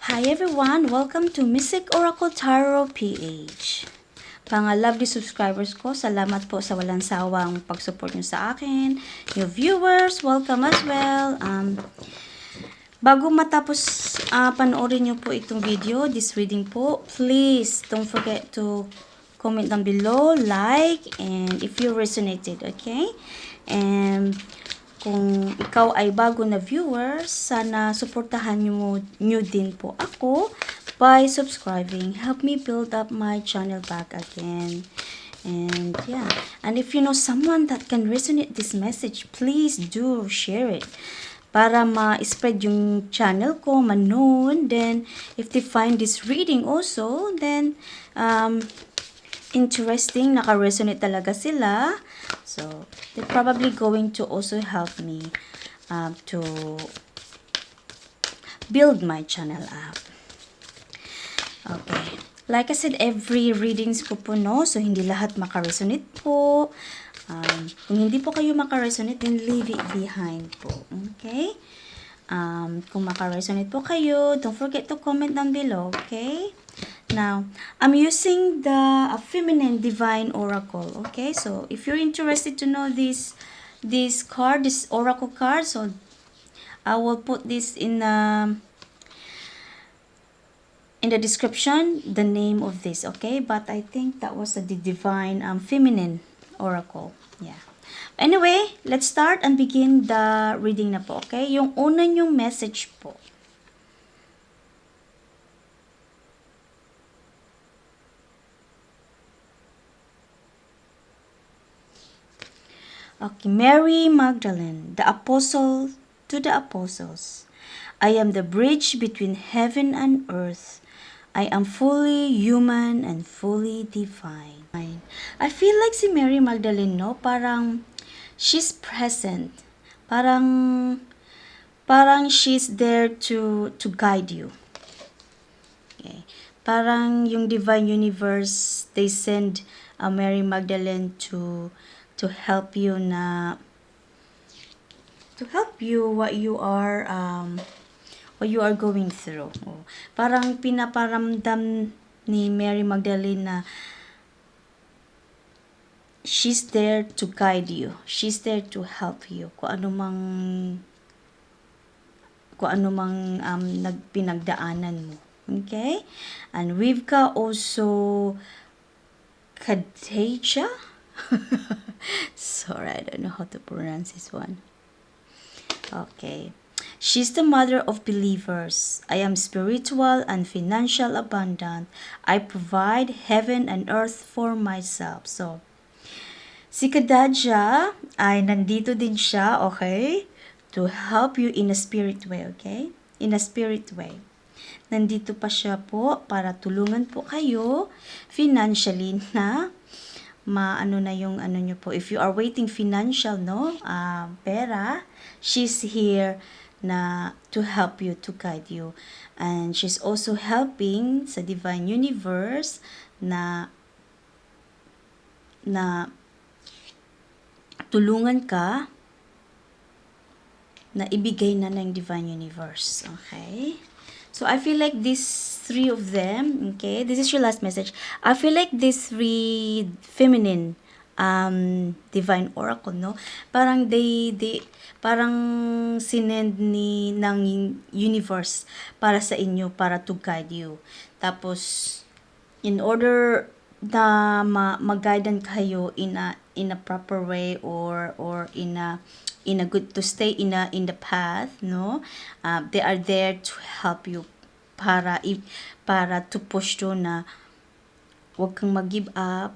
Hi everyone! Welcome to Mystic Oracle Tarot PH. Mga lovely subscribers ko, salamat po sa walang sawang pag-support nyo sa akin. Your viewers, welcome as well. Bago matapos panoorin nyo po itong video, this reading po, please don't forget to comment down below, like, and if you resonated, okay? And kung ikaw ay bago na viewers, sana suportahan nyo din po ako by subscribing. Help me build up my channel back again. And yeah, and if you know someone that can resonate this message, please do share it. Para ma-spread yung channel ko, ma-known. Then, if they find this reading also, then, interesting, naka-resonate talaga sila. So, they're probably going to also help me to build my channel up. Okay. Like I said, every readings ko po, no? So, hindi lahat maka-resonate po. Kung hindi po kayo maka-resonate, then leave it behind po. Okay? Kung maka-resonate po kayo, don't forget to comment down below. Okay? Now, I'm using the Feminine Divine Oracle. Okay? So, if you're interested to know this card, this Oracle card, so I will put this in the description, the name of this, okay? But I think that was the Divine Feminine Oracle. Yeah. Anyway, let's start and begin the reading na po, okay? Yung una yung message po. Okay, Mary Magdalene, the apostle to the apostles. I am the bridge between heaven and earth. I am fully human and fully divine. I feel like si Mary Magdalene, no? Parang she's present. Parang she's there to guide you. Okay. Parang yung divine universe, they send Mary Magdalene to help you what you are going through. Oh. Parang pinaparamdam ni Mary Magdalene na she's there to guide you. She's there to help you. Kung ano mang pinagdaanan mo. Okay? And we've got also Khadijah. Sorry, I don't know how to pronounce this one. Okay. She's the mother of believers. I am spiritual and financial abundant. I provide heaven and earth for myself. So, si Khadijah ay nandito din siya, okay? To help you in a spirit way, okay? In a spirit way. Nandito pa siya po para tulungan po kayo financially na maano na yung ano nyo po. If you are waiting financial, no, pera, she's here na to help you, to guide you. And she's also helping sa divine universe na tulungan ka na ibigay na ng divine universe. Okay? So, I feel like these three of them, okay, this is your last message. I feel like these three feminine divine oracle, no? Parang parang sinend ng universe para sa inyo, para to guide you. Tapos, in order na mag-guidean kayo in a proper way or in a good to stay in the path, no? They are there to help you para to push to na wag kang mag-give up.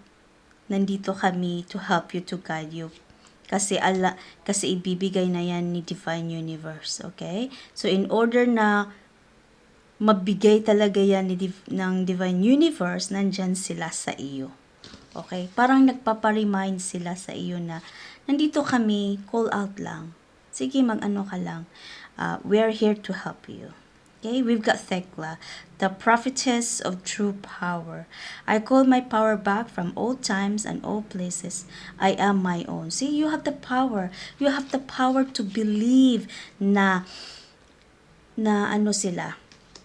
Nandito kami to help you, to guide you. Kasi ibibigay na yan ni Divine Universe, okay? So in order na mabigay talaga yan ng Divine Universe, nandyan sila sa iyo. Okay? Parang nagpaparemind sila sa iyo na nandito kami, call out lang. Sige, mag-ano ka lang. We're here to help you. Okay? We've got Thekla, the prophetess of true power. I call my power back from all times and all places. I am my own. See, you have the power. You have the power to believe na ano sila,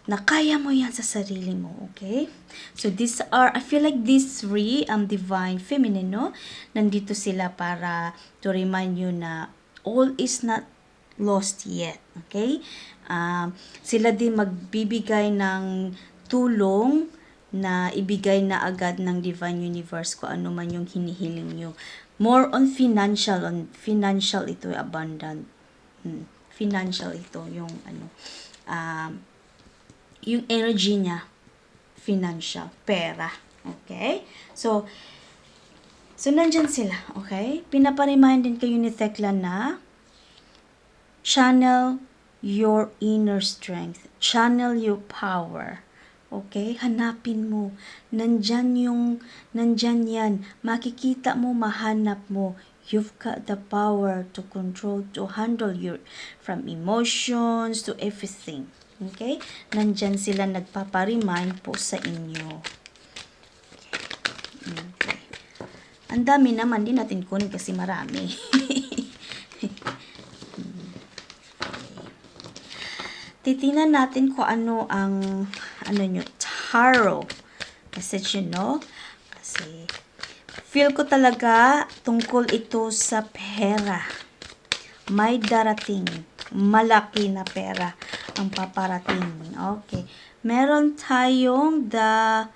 na kaya mo yan sa sarili mo, okay? So, I feel like these three, divine feminine, no? Nandito sila para to remind you na all is not lost yet, okay? Sila din magbibigay ng tulong na ibigay na agad ng Divine Universe kung ano man yung hinihiling nyo. More on financial ito, abundant. Financial ito, yung yung energy niya, financial, pera. Okay? So nandyan sila, okay? Pinapa-remind din kayo ni Tekla na channel your inner strength. Channel your power. Okay? Hanapin mo. Nandyan yan. Makikita mo, mahanap mo. You've got the power to control, to handle from emotions to everything. Okay? Nandyan sila nagpapa-remind po sa inyo. Okay. Ang dami naman, din natin kunin kasi marami. Titingnan natin kung ano ang tarot message yun, no? Kasi feel ko talaga tungkol ito sa pera. May darating, malaki na pera ang paparating. Okay. Meron tayong the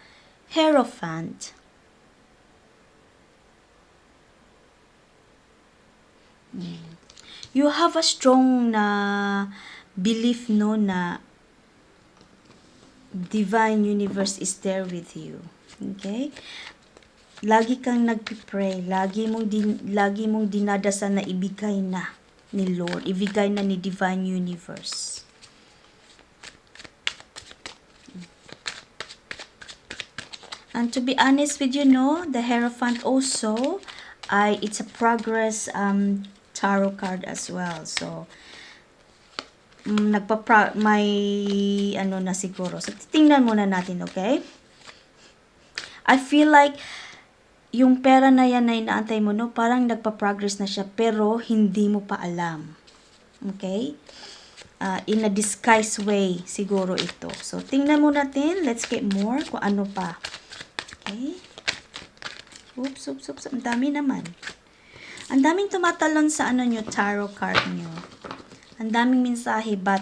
Hierophant. You have a strong na belief, no, na Divine Universe is there with you. Okay? Lagi kang nagpipray, lagi mong dinadasal na ibigay na ni Lord, ibigay na ni Divine Universe. And to be honest with you, no, the Hierophant also, it's a progress tarot card as well. So, may na siguro. So, titingnan muna natin, okay? I feel like yung pera na yan na inaantay mo, no, parang nagpa-progress na siya, pero hindi mo pa alam. Okay? In a disguised way, siguro ito. So, tingnan mo natin. Let's get more kung ano pa. Okay? Oops. Ang dami naman. Ang daming tumatalon sa nyo, tarot card nyo. Ang daming mensahe, but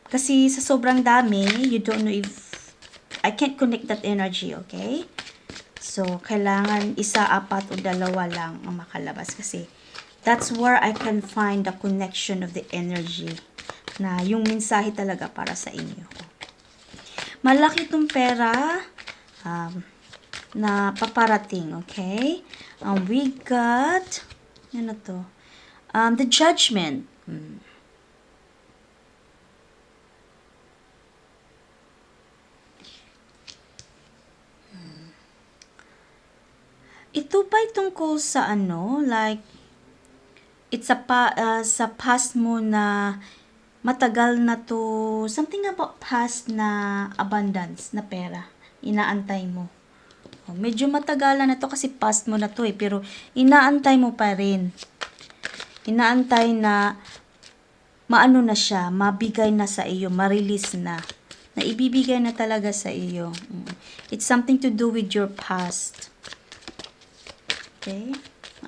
kasi sa sobrang dami, you don't know if I can't connect that energy, okay? So, kailangan isa, apat, o dalawa lang ang makalabas kasi that's where I can find the connection of the energy na yung mensahe talaga para sa inyo. Malaki itong pera na paparating, okay? We got, ano to? The Judgment. Ito ba tungkol sa like, it's sa past mo na matagal na to, something about past na abundance, na pera, inaantay mo. Medyo matagalan na to kasi past mo na to pero inaantay mo pa rin. Inaantay na maano na siya, mabigay na sa iyo, ma-release na ibibigay na talaga sa iyo. It's something to do with your past. Okay?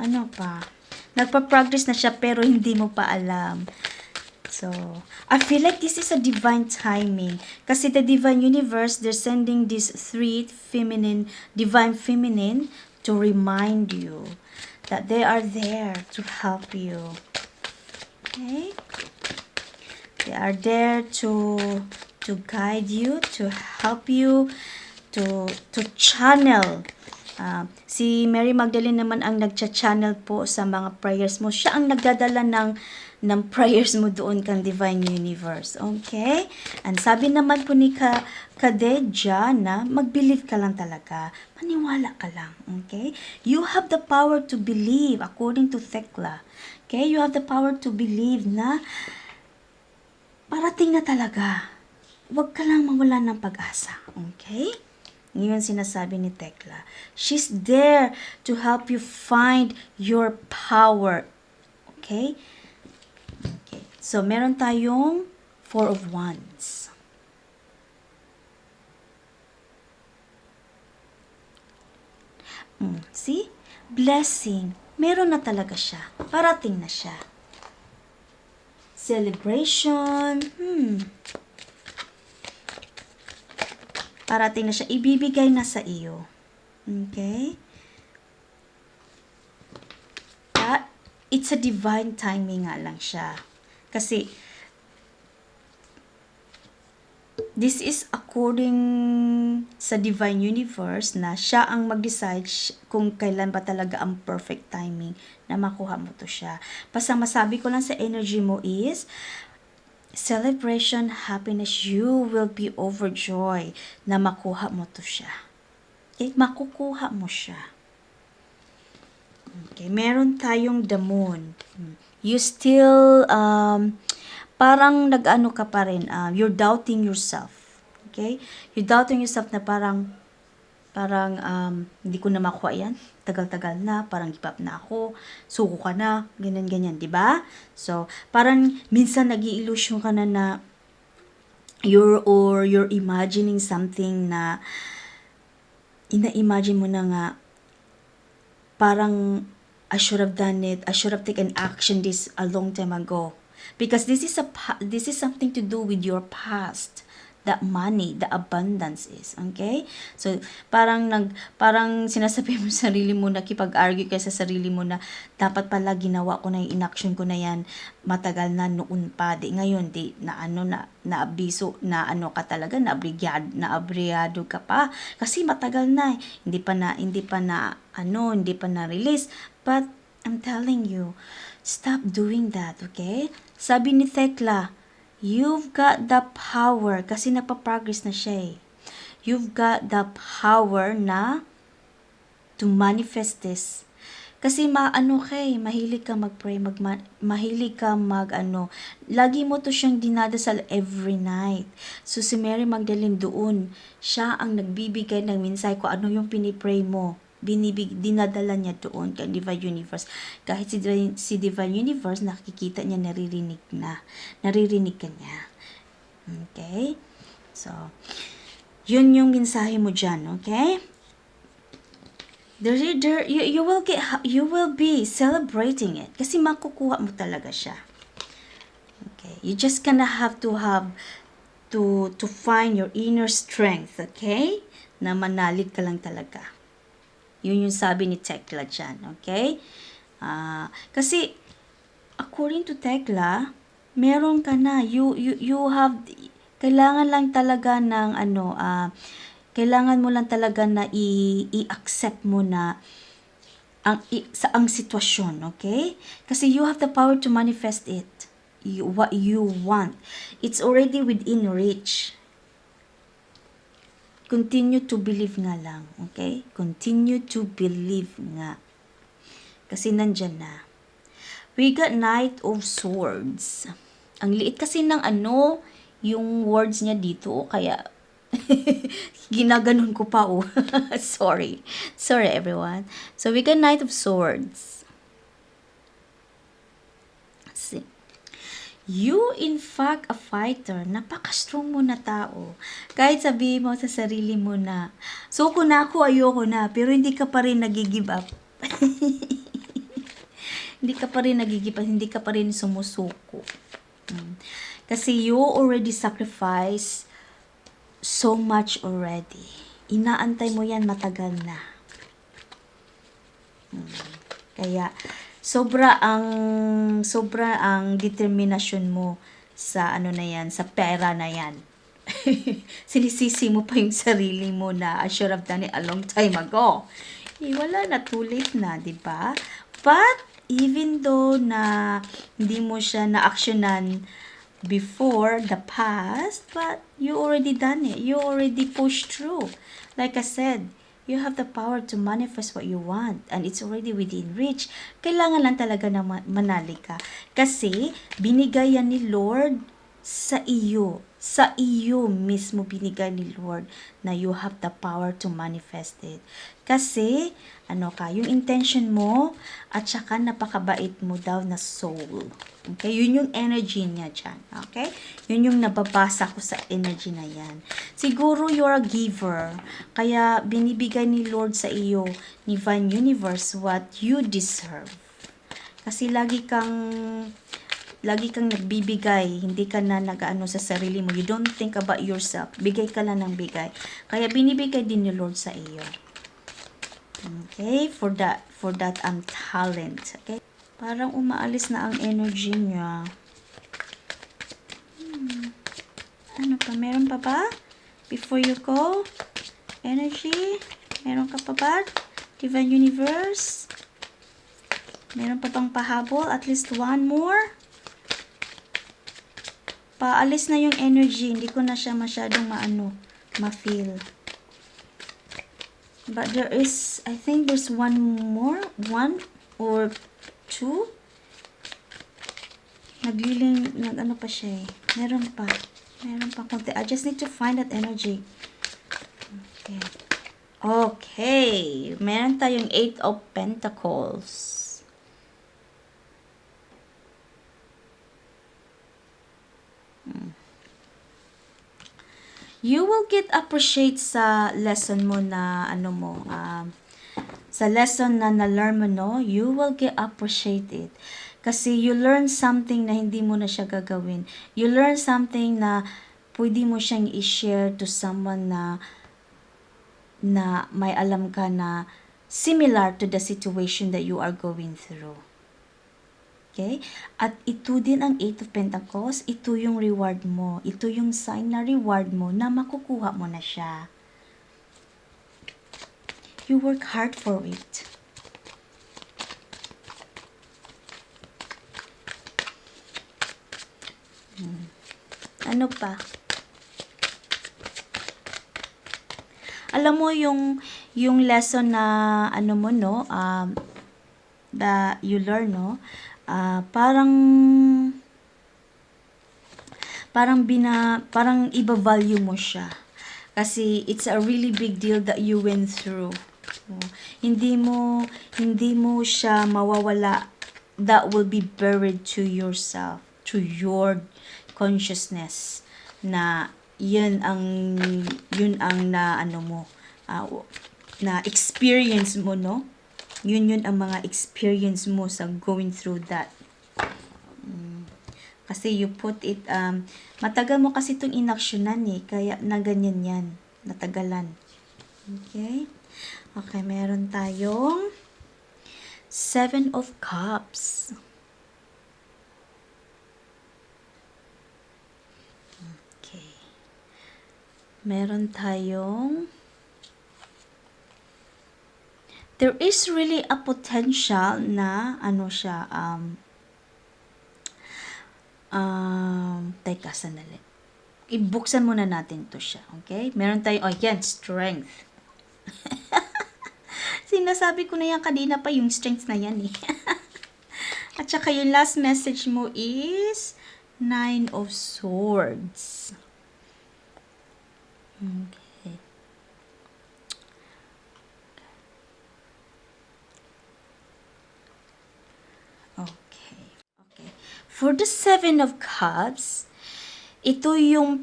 Ano pa? Nagpa-progress na siya pero hindi mo pa alam. So, I feel like this is a divine timing. Kasi the Divine Universe, they're sending these three divine feminine to remind you that they are there to help you. Okay? They are there to guide you, to help you, to channel. Si Mary Magdalene naman ang nagcha-channel po sa mga prayers mo. Siya ang nagdadala ng prayers mo doon kang Divine Universe. Okay? And sabi naman po ni Kadeja na mag-believe ka lang talaga. Maniwala ka lang. Okay? You have the power to believe according to Tekla. Okay? You have the power to believe na parating na talaga. Huwag ka lang mawala ng pag-asa. Okay? Ngayon sinasabi ni Tekla. She's there to help you find your power. Okay? Okay. So, meron tayong Four of Wands. See? Blessing. Meron na talaga siya. Parating na siya. Celebration. Parating na siya. Ibibigay na sa iyo. Okay? It's a divine timing nga lang siya. Kasi, this is according sa divine universe na siya ang mag-decide kung kailan ba talaga ang perfect timing na makuha mo to siya. Basta masabi ko lang sa energy mo is, celebration, happiness, you will be overjoyed na makuha mo to siya. Okay? Makukuha mo siya. Okay, meron tayong the moon. You still, parang nag-ano ka pa rin, you're doubting yourself. Okay? You're doubting yourself na parang, hindi ko na makuha yan. Tagal-tagal na, parang give up na ako. Suko ka na, ganyan-ganyan, di ba? So, parang minsan nag-i-illusion ka na you're imagining something na, ina-imagine mo na nga, parang, I should have done it. I should have taken action this a long time ago. Because this is something to do with your past. The money, the abundance is. Okay? So, parang sinasabi mo sa sarili mo, nakipag-argue ka sa sarili mo na dapat pala ginawa ko na yung inaction ko na yan matagal na noon pa. Di ngayon, naabiso, na ano ka talaga, naabriyado ka pa. Kasi matagal na, hindi pa na release. But, I'm telling you, stop doing that, okay? Sabi ni Tekla, you've got the power, kasi napaprogress na siya eh. You've got the power na to manifest this. Kasi mahilig ka mag-pray, mahilig ka lagi mo to siyang dinadasal every night. So si Mary Magdalene doon, siya ang nagbibigay ng minsay kung ano yung pinipray mo. Dinadala niya doon kay Divine Universe. Kahit si Divine Universe, nakikita niya, naririnig ka niya. Okay? So, yun yung mensahe mo dyan, okay? You will be celebrating it kasi makukuha mo talaga siya. Okay? You just gonna have to find your inner strength, okay? Na manalig ka lang talaga. Yun yung sabi ni Tekla dyan, okay? Kasi, according to Tekla, meron ka na. You have, kailangan lang talaga ng kailangan mo lang talaga na i-accept mo na ang sitwasyon, okay? Kasi you have the power to manifest it. What you want. It's already within reach. Continue to believe nga lang, okay? Continue to believe nga. Kasi nandyan na. We got Knight of Swords. Ang liit kasi ng yung words niya dito, kaya ginaganon ko pa, Sorry. Sorry, everyone. So, we got Knight of Swords. See. You, in fact, a fighter. Napaka-strong mo na tao. Kahit sabihin mo sa sarili mo na, suko na ako, ayoko na, pero hindi ka pa rin nag-give up. Hindi ka pa rin sumusuko. Kasi you already sacrificed so much already. Inaantay mo yan matagal na. Kaya, sobra ang determinasyon mo sa sa pera na yan. Sinisisi mo pa yung sarili mo na I should have done it a long time ago. Wala na, too late na, di ba? But, even though na hindi mo siya na-actionan before the past, but you already done it. You already pushed through. Like I said, you have the power to manifest what you want and it's already within reach. Kailangan lang talaga na manali ka. Kasi, binigay yan ni Lord sa iyo, sa iyo mismo binigay ni Lord na you have the power to manifest it. Kasi, yung intention mo, at saka napakabait mo daw na soul. Okay? Yun yung energy niya dyan. Okay? Yun yung nababasa ko sa energy na yan. Siguro you're a giver. Kaya binibigay ni Lord sa iyo, Divine Universe, what you deserve. Kasi lagi kang nagbibigay, hindi ka na nag-ano sa sarili mo. You don't think about yourself. Bigay ka lang ng bigay. Kaya binibigay din ni Lord sa iyo. Okay? For that talent. Okay? Parang umaalis na ang energy niya. Ano pa? Meron pa ba? Before you go? Energy? Meron ka pa ba? Divine Universe? Meron pa bang pahabol? At least one more? Paalis na yung energy. Hindi ko na siya masyadong ma-feel. But there is, I think there's one more. One or two. Nag-ano pa siya eh. Meron pa konti. I just need to find that energy. Okay. Okay. Meron tayong 8 of Pentacles. You will get appreciate sa lesson mo na sa lesson na na-learn mo, no? You will get appreciate it. Kasi you learn something na hindi mo na siya gagawin. You learn something na pwede mo siyang i-share to someone na may alam ka na similar to the situation that you are going through. Okay? At ito din ang 8 of Pentacles, ito yung reward mo. Ito yung sign na reward mo na makukuha mo na siya. You work hard for it. Ano pa? Alam mo yung lesson na mo, no? That you learn, no? Parang iba-value mo siya. Kasi it's a really big deal that you went through. Hindi mo siya mawawala. That will be buried to yourself, to your consciousness, na yun ang na na experience mo, no? Yun ang mga experience mo sa going through that. Kasi you put it, matagal mo kasi itong inaksyonan eh, kaya na ganyan yan, natagalan. Okay? Okay, meron tayong 7 of Cups. Okay. Meron tayong there is really a potential na teka, sandali. Ibuksan muna natin to siya, okay? Meron tayong, yan, strength. Sinasabi ko na yan kanina pa, yung strength na yan eh. At saka yung last message mo is 9 of Swords. Okay. Okay. For the 7 of Cups, ito yung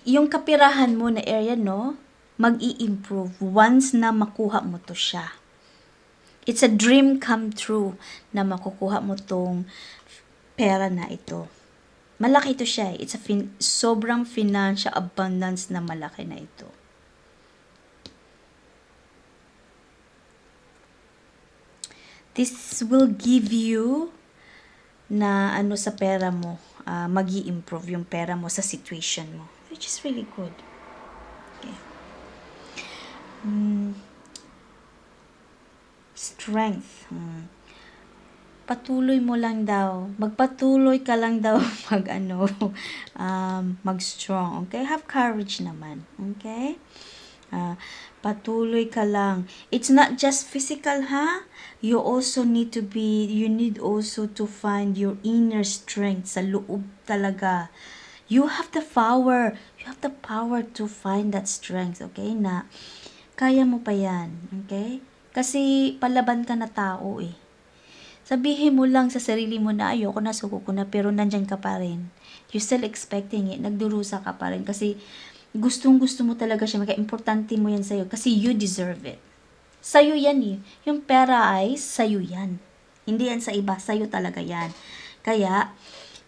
yung kapirahan mo na area, no? Mag-i-improve once na makuha mo to siya. It's a dream come true na makukuha mo tong pera na ito. Malaki ito siya. It's a sobrang financial abundance na malaki na ito. This will give you na sa pera mo, magi-improve yung pera mo sa situation mo, which is really good. Okay. Strength. Patuloy mo lang daw. Magpatuloy ka lang daw mag-strong. Okay? Have courage naman. Okay? Patuloy ka lang. It's not just physical, ha? You need also to find your inner strength sa loob talaga. You have the power. You have the power to find that strength, okay? Na kaya mo pa yan, okay? Kasi palaban ka na tao eh. Sabihin mo lang sa sarili mo na ayoko na, suko ko na, pero nandyan ka pa rin. You're still expecting it. Nagdurusa ka pa rin kasi gustong-gusto mo talaga siya. Importante mo yan sa'yo kasi you deserve it. Sa'yo yan eh. Yung pera ay sa'yo yan. Hindi yan sa iba. Sa'yo talaga yan. Kaya,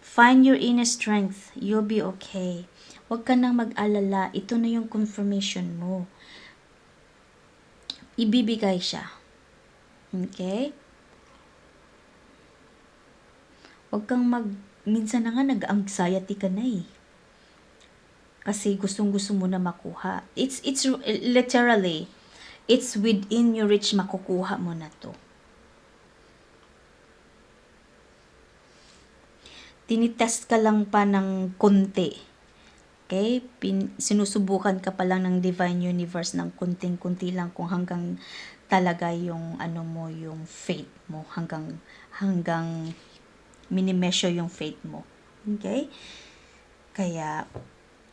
find your inner strength. You'll be okay. Huwag ka nang mag-alala. Ito na yung confirmation mo. Ibibigay siya. Okay? Huwag kang minsan na nga nag-anxiety ka na eh. Kasi gustong-gusto mo na makuha. It's literally, it's within your reach, makukuha mo na to. Tinitest ka lang pa ng konti. Okay? Sinusubukan ka pa lang ng Divine Universe ng kunting-kunti lang kung hanggang talaga yung yung faith mo, hanggang mini-measure yung faith mo. Okay? Kaya,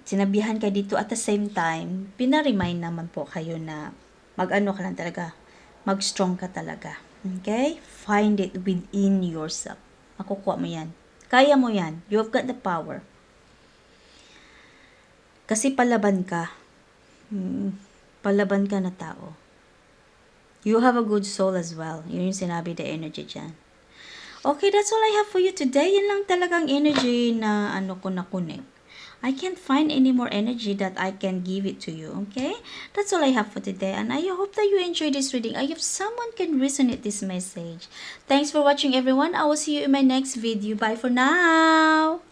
sinabihan ka dito at the same time, pinaremind naman po kayo na mag-ano ka lang talaga, mag-strong ka talaga. Okay? Find it within yourself. Makukuha mo yan. Kaya mo yan. You've got the power. Kasi palaban ka. Palaban ka na tao. You have a good soul as well. Yun yung sinabi the energy dyan. Okay, that's all I have for you today. Yan lang talagang energy na ko na connect. I can't find any more energy that I can give it to you, okay? That's all I have for today, and I hope that you enjoyed this reading. I hope someone can resonate this message. Thanks for watching, everyone. I will see you in my next video. Bye for now!